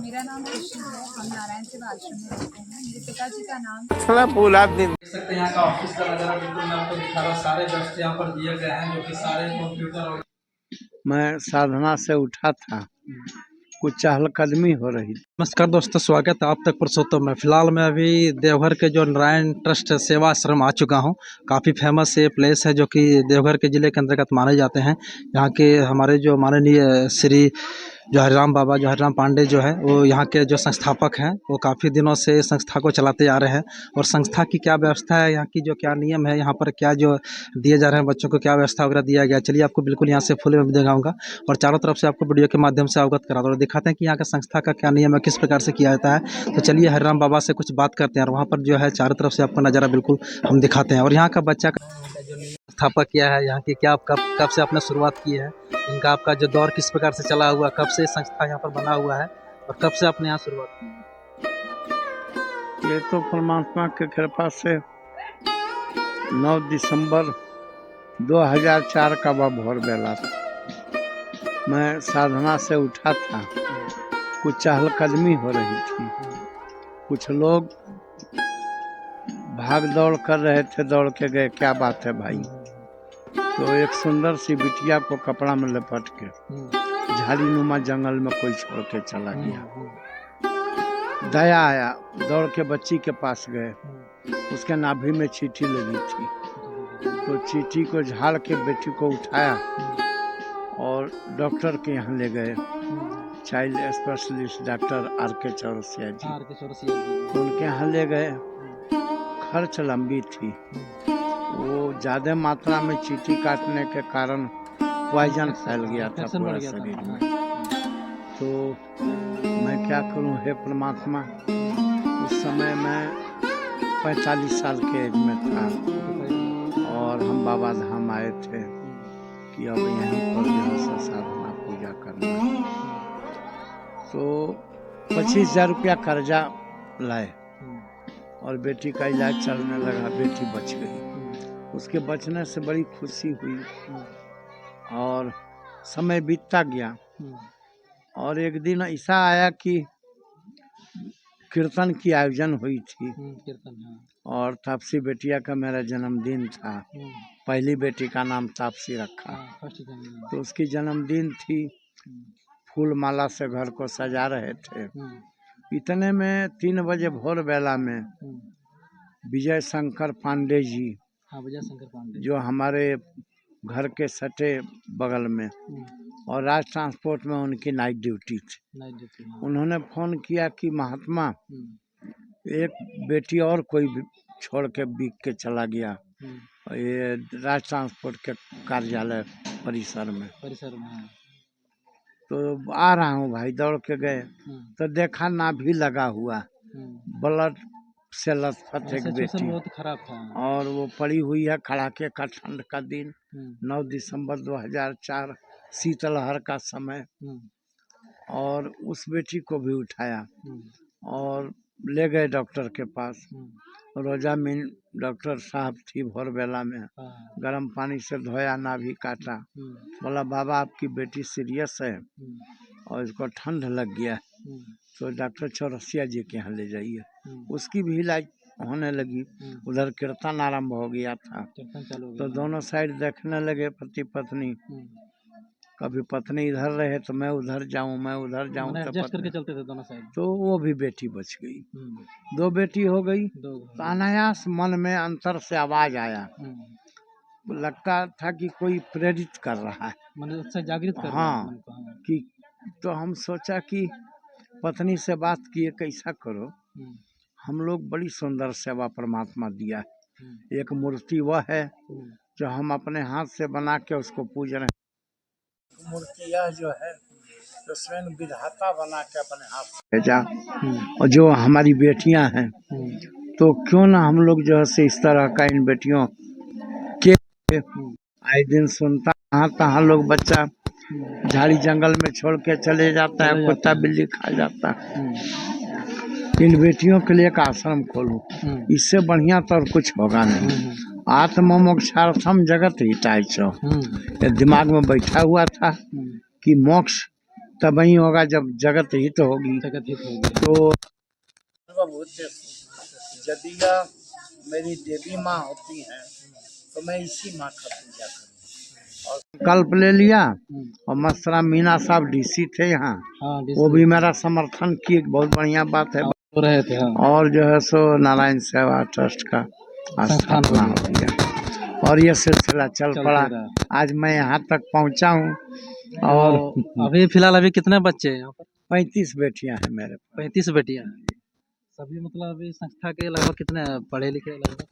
मेरा नाम खुशी है। हम नारायण सेवा आश्रम में रहते हैं। मेरे पिताजी का नाम थोड़ा बोला दिन। देख सकते हैं यहाँ का ऑफिस का नज़ारा बिल्कुल मैं आपको दिखा रहा हूँ। सारे व्यवस्था यहाँ पर दिए गए हैं जो कि सारे कंप्यूटर और मैं साधना से उठा था, कुछ चहलकदमी हो रही थी। नमस्कार दोस्तों, स्वागत है आप तक पुरुषोत्तम में। फिलहाल मैं अभी देवघर के जो नारायण ट्रस्ट सेवा आश्रम आ चुका हूँ। काफ़ी फेमस ये प्लेस है जो कि देवघर के ज़िले के अंतर्गत माने जाते हैं। यहाँ के हमारे जो माननीय श्री जो हरिराम बाबा जो हरिराम पांडे जो है वो यहाँ के जो संस्थापक हैं, वो काफ़ी दिनों से इस संस्था को चलाते आ रहे हैं। और संस्था की क्या व्यवस्था है, यहाँ की जो क्या नियम है, यहाँ पर क्या जो दिए जा रहे हैं बच्चों को, क्या व्यवस्था वगैरह दिया गया, चलिए आपको बिल्कुल यहाँ से फुल में दिखाऊंगा और चारों तरफ से आपको वीडियो के माध्यम से अवगत करा दूँ और दिखाते हैं कि यहाँ का संस्था का क्या नियम है, किस प्रकार से किया जाता है। तो चलिए हरिराम बाबा से कुछ बात करते हैं और वहाँ पर जो है चारों तरफ से आपको नज़ारा बिल्कुल हम दिखाते हैं। और यहाँ का बच्चा का जो संस्थापक क्या है, यहाँ की क्या कब से आपने शुरुआत की है, इनका आपका जो दौर किस प्रकार से चला हुआ, कब से संस्था यहाँ पर बना हुआ है और कब से आपने यहाँ शुरुआत की है। ये तो परमात्मा के कृपा से 9 दिसंबर 2004 का वह भोर बेला था। मैं साधना से उठा था, कुछ चहलकदमी हो रही थी। कुछ लोग भाग दौड़ कर रहे थे, दौड़ के गए, क्या बात है भाई। तो एक सुंदर सी बिटिया को कपड़ा में लपेट के झाड़ी नुमा जंगल में कोई छोड़ के चला गया। दया आया, दौड़ के बच्ची के पास गए, उसके नाभि में चींटी लगी थी। तो चींटी को झाड़ के बेटी को उठाया और डॉक्टर के यहाँ ले गए, child specialist doctor R.K. Chaurasia ji. तो उनके यहाँ ले गए। खर्च लंबी थी, वो ज़्यादा मात्रा में चींटी काटने के कारण पॉइजन फैल गया था पूरा शरीर में। तो मैं क्या करूं, हे परमात्मा। उस समय मैं 45 साल के एज में था और हम बाबा धाम आए थे कि अब यहीं पर जो है साधना पूजा करना। तो 25,000 रुपया कर्जा लाए और बेटी का इलाज चलने लगा, बेटी बच गई। उसके बचने से बड़ी खुशी हुई और समय बीतता गया। और एक दिन ऐसा आया कि कीर्तन की आयोजन हुई थी और तापसी बेटिया का मेरा जन्मदिन था। पहली बेटी का नाम तापसी रखा। तो उसकी जन्मदिन थी, फूल माला से घर को सजा रहे थे। इतने में 3 बजे भोर बेला में विजय शंकर पांडे जी, जो हमारे घर के सटे बगल में और राज ट्रांसपोर्ट में उनकी नाइट ड्यूटी थी। उन्होंने फ़ोन किया कि महात्मा, एक बेटी और कोई छोड़ के बिक के चला गया ये राज ट्रांसपोर्ट के कार्यालय परिसर में। तो आ रहा हूँ भाई, दौड़ के गए तो देखा नाभि लगा हुआ, ब्लड से लथपथ एक बेटी बहुत खराब था और वो पड़ी हुई है। कड़ाके का ठंड का दिन, 9 दिसंबर 2004, शीतलहर का समय। और उस बेटी को भी उठाया और ले गए डॉक्टर के पास। रोजा मीन डॉक्टर साहब थी, भोर बेला में गर्म पानी से धोया, नाभि काटा, बोला बाबा आपकी बेटी सीरियस है और इसको ठंड लग गया, तो डॉक्टर चौरसिया जी के यहाँ ले जाइए। उसकी भी इलाज होने लगी। उधर कीर्तन आरंभ हो गया था, तो दोनों साइड देखने लगे पति पत्नी। कभी पत्नी इधर रहे तो मैं उधर जाऊं, मैं उधर जाऊं, तो करके चलते थे दोनों साइड। तो वो भी बेटी बच गई। 2 बेटी हो गई। तो अनायास मन में अंतर से आवाज आया, लगता था कि कोई प्रेरित कर रहा है, मतलब जागृत कर हाँ कि। तो हम सोचा कि पत्नी से बात किए, कैसा करो, हम लोग बड़ी सुंदर सेवा परमात्मा दिया है। एक मूर्ति वह है जो हम अपने हाथ से बना के उसको पूज रहे हैं। मूर्ति यह जो है तो स्वयं विधाता बना के अपने हाथ से भेजा। और जो हमारी बेटियां हैं, तो क्यों ना हम लोग जो है इस तरह का इन बेटियों के आए दिन सुनता, कहाँ तहाँ लोग बच्चा झाड़ी जंगल में छोड़ के चले जाता है, कुत्ता बिल्ली खा जाता है। इन बेटियों के लिए एक आश्रम खोलूं, इससे बढ़िया तो और कुछ होगा नहीं। आत्म मोक्षार्थम जगत हिताय च, दिमाग में बैठा हुआ था कि मोक्ष तब ही होगा जब जगत हित होगी। जगत हित होगी। तो यदि यह मेरी देवी माँ होती हैं तो मैं इसी माँ का पूजा करूँ। और संकल्प ले लिया। और मसरा मीना साहब डीसी थे यहाँ, हाँ, वो भी मेरा समर्थन किए, बहुत बढ़िया बात है। हो रहे थे। हाँ। और जो है सो नारायण सेवा ट्रस्ट का स्थापना हो गया और ये सिलसिला चल पड़ा। आज मैं यहाँ तक पहुँचा हूँ। और तो अभी फिलहाल अभी कितने बच्चे हैं यहाँ पर? 35 बेटियां हैं मेरे पास। 35 बेटियां हैं। सभी मतलब अभी संस्था के लगभग कितने पढ़े लिखे लगभग?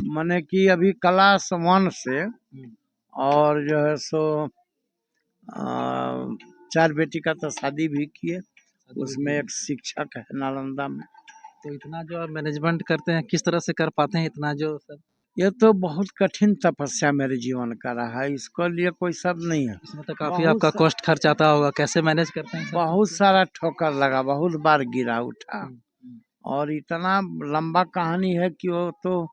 माने कि अभी क्लास 1 से और जो है सो 4 बेटी का तो शादी भी किए, उसमें एक शिक्षक है नालंदा में। तो इतना जो मैनेजमेंट करते हैं, किस तरह से कर पाते हैं इतना जो सब? ये तो बहुत कठिन तपस्या मेरे जीवन का रहा है, इसके लिए कोई शब्द नहीं है। इसमें तो काफी आपका कॉस्ट खर्च आता होगा, कैसे मैनेज करते हैं? बहुत सारा ठोकर लगा, बहुत बार गिरा उठा। और इतना लंबा कहानी है कि वो तो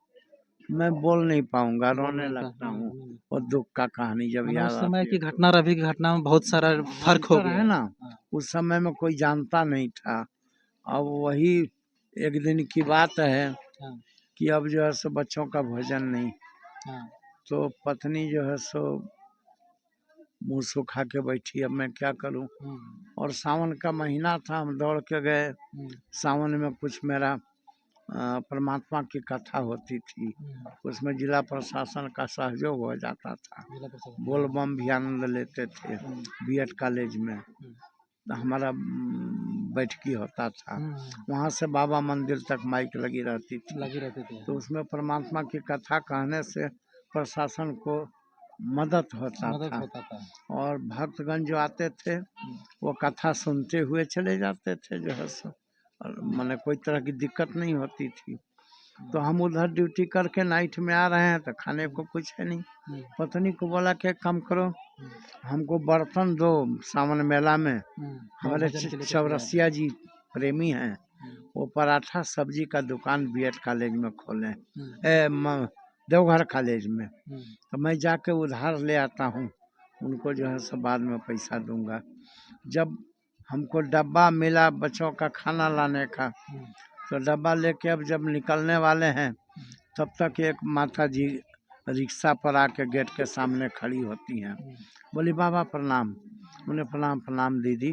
मैं बोल नहीं पाऊंगा, रोने लगता हूँ। और दुख का कहानी जब याद उस समय आती की है घटना और अभी की घटना में बहुत सारा फर्क हो गया है ना। उस समय में कोई जानता नहीं था। अब वही एक दिन की बात है कि अब जो है सो बच्चों का भोजन नहीं, तो पत्नी जो है सो मुंह सुखा के बैठी, अब मैं क्या करूं। और सावन का महीना था, हम दौड़ के गए। सावन में कुछ मेरा परमात्मा की कथा होती थी, उसमें जिला प्रशासन का सहयोग हो जाता था। बोल बम भी आनंद लेते थे। बीएड कॉलेज में हमारा बैठकी होता था, वहाँ से बाबा मंदिर तक माइक लगी रहती थी। तो उसमें परमात्मा की कथा कहने से प्रशासन को मदद होता था। और भक्तगण जो आते थे वो कथा सुनते हुए चले जाते थे, जो है सो मैंने कोई तरह की दिक्कत नहीं होती थी। तो हम उधर ड्यूटी करके नाइट में आ रहे हैं तो खाने को कुछ है नहीं। पत्नी को बोला कि काम करो, हमको बर्तन दो। सावन मेला में हमारे चौरसिया जी प्रेमी हैं, वो पराठा सब्जी का दुकान बीएड कॉलेज में खोले, देवघर कॉलेज में। तो मैं जाके उधार ले आता हूँ, उनको जो है सब बाद में पैसा दूंगा। जब हमको डब्बा मिला बच्चों का खाना लाने का, तो डब्बा लेके अब जब निकलने वाले हैं तब तक एक माता जी रिक्शा पर आके गेट के सामने खड़ी होती हैं। बोली बाबा प्रणाम। उन्हें प्रणाम प्रणाम दीदी।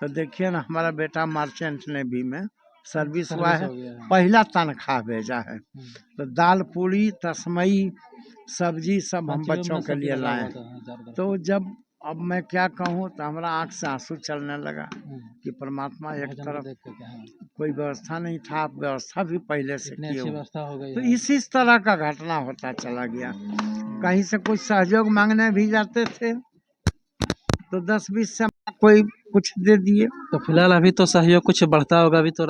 तो देखिए ना, हमारा बेटा मार्चेंट नेवी में सर्विस हुआ है, पहला तनख्वाह भेजा है। तो दाल पूरी तस्मई सब्जी सब हम बच्चों के लिए लाए। तो जब अब मैं क्या कहूँ, तो हमारा आँख से आंसू चलने लगा कि परमात्मा एक तरफ कोई व्यवस्था नहीं था, आप व्यवस्था भी पहले से किए हो। तो इसी तरह का घटना होता चला गया। कहीं से कुछ सहयोग मांगने भी जाते थे तो 10-20 से कोई कुछ दे दिए। तो फिलहाल अभी तो सहयोग कुछ बढ़ता होगा, अभी तो